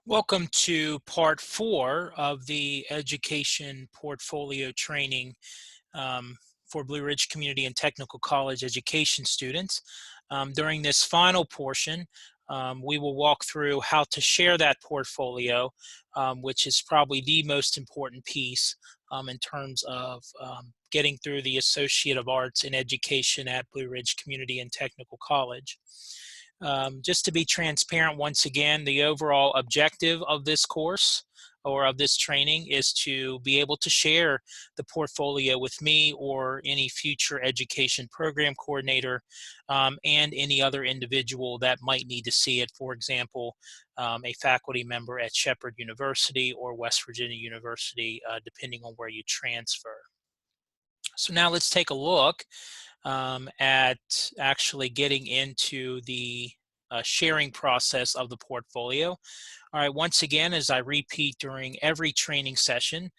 Welcome to part 4 of the education portfolio training for Blue Ridge Community and Technical College education students. During this final portion, we will walk through how to share that portfolio, which is probably the most important piece in terms of getting through the Associate of Arts in Education at Blue Ridge Community and Technical College. Just to be transparent, once again, the overall objective of this course or of this training is to be able to share the portfolio with me or any future education program coordinator and any other individual that might need to see it. For example, a faculty member at Shepherd University or West Virginia University, depending on where you transfer. So now let's take a look at actually getting into the sharing process of the portfolio. All right, once again, as I repeat during every training session,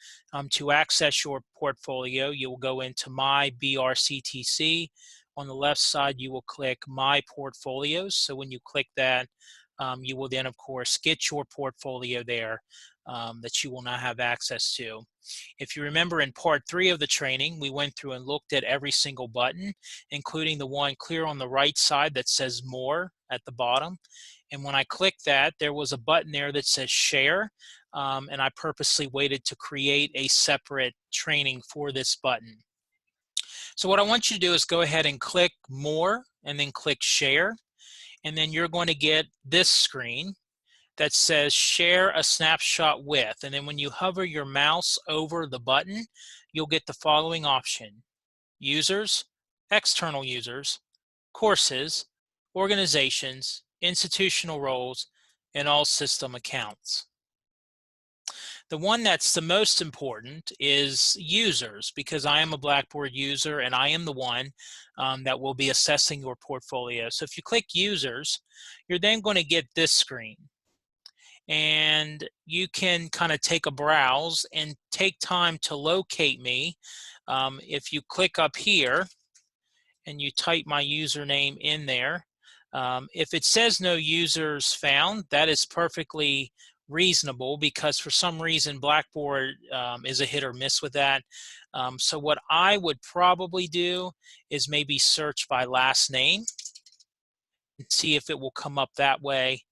to access your portfolio, you will go into My BRCTC. On the left side, you will click My Portfolios. So when you click that, you will then, of course, get your portfolio there that you will now have access to. If you remember in part 3 of the training, we went through and looked at every single button, including the one clear on the right side that says More at the bottom. And when I clicked that, there was a button there that says Share, and I purposely waited to create a separate training for this button. So what I want you to do is go ahead and click More and then click Share, and then you're going to get this screen that says share a snapshot with, and then when you hover your mouse over the button, you'll get the following option: users, external users, courses, organizations, institutional roles, and all system accounts. The one that's the most important is users, because I am a Blackboard user and I am the one that will be assessing your portfolio. So if you click users, you're then going to get this screen. And you can kind of take a browse and take time to locate me. If you click up here and you type my username in there, if it says no users found, that is perfectly reasonable, because for some reason Blackboard is a hit or miss with that. So what I would probably do is maybe search by last name and see if it will come up that way.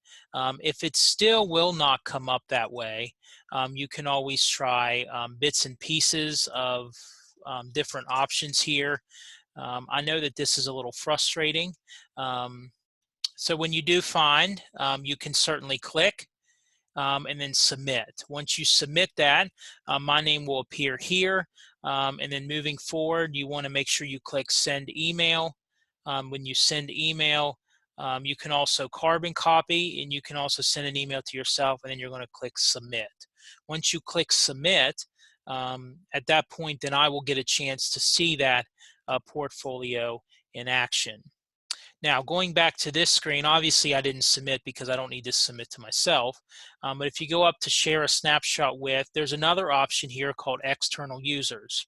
If it still will not come up that way, you can always try bits and pieces of different options here. I know that this is a little frustrating. So when you do find, you can certainly click and then submit. Once you submit that, my name will appear here. And then moving forward, you want to make sure you click send email. When you send email, you can also carbon copy, and you can also send an email to yourself, and then you're going to click submit. Once you click submit, at that point, then I will get a chance to see that portfolio in action. Now, going back to this screen, obviously I didn't submit because I don't need to submit to myself. But if you go up to share a snapshot with, there's another option here called external users.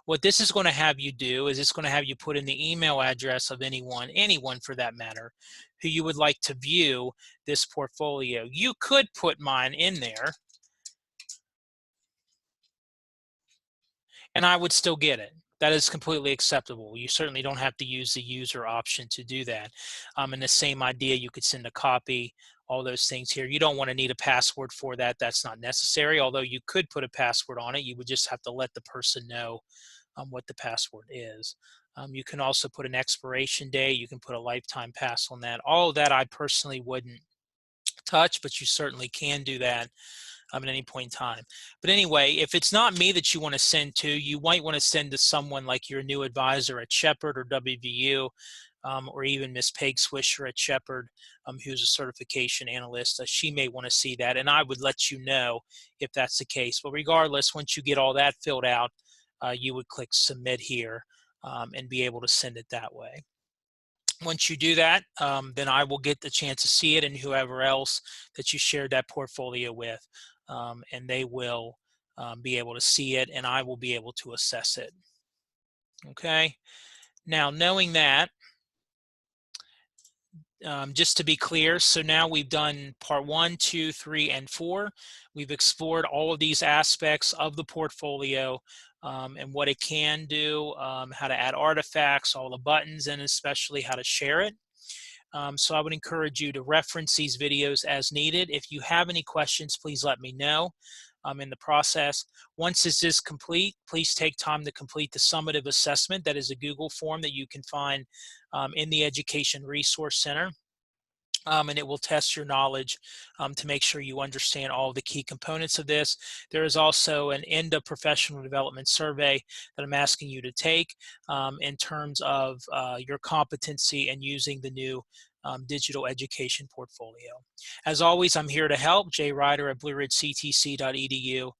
What this is going to have you do is it's going to have you put in the email address of anyone for that matter, who you would like to view this portfolio. You could put mine in there, and I would still get it. That is completely acceptable. You certainly don't have to use the user option to do that. And the same idea, you could send a copy, all those things here. You don't want to need a password for that. That's not necessary, although you could put a password on it. You would just have to let the person know what the password is. You can also put an expiration date. You can put a lifetime pass on that. All of that I personally wouldn't touch, but you certainly can do that at any point in time. But anyway, if it's not me that you want to send to, you might want to send to someone like your new advisor at Shepherd or WVU, or even Miss Peg Swisher at Shepherd, who's a certification analyst. She may want to see that, and I would let you know if that's the case. But regardless, once you get all that filled out, you would click submit here and be able to send it that way. Once you do that, then I will get the chance to see it, and whoever else that you shared that portfolio with, and they will be able to see it, and I will be able to assess it. Okay. Now, knowing that, just to be clear, so now we've done part 1, 2, 3, and 4. We've explored all of these aspects of the portfolio and what it can do, how to add artifacts, all the buttons, and especially how to share it. So I would encourage you to reference these videos as needed. If you have any questions, please let me know in the process. Once this is complete, please take time to complete the summative assessment. That is a Google form that you can find in the Education Resource Center. And it will test your knowledge to make sure you understand all the key components of this. There is also an end of professional development survey that I'm asking you to take in terms of your competency in using the new digital education portfolio. As always, I'm here to help. Jay Ryder at blueridgectc.edu.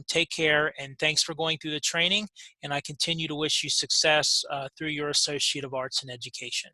Take care, and thanks for going through the training, and I continue to wish you success through your Associate of Arts in Education.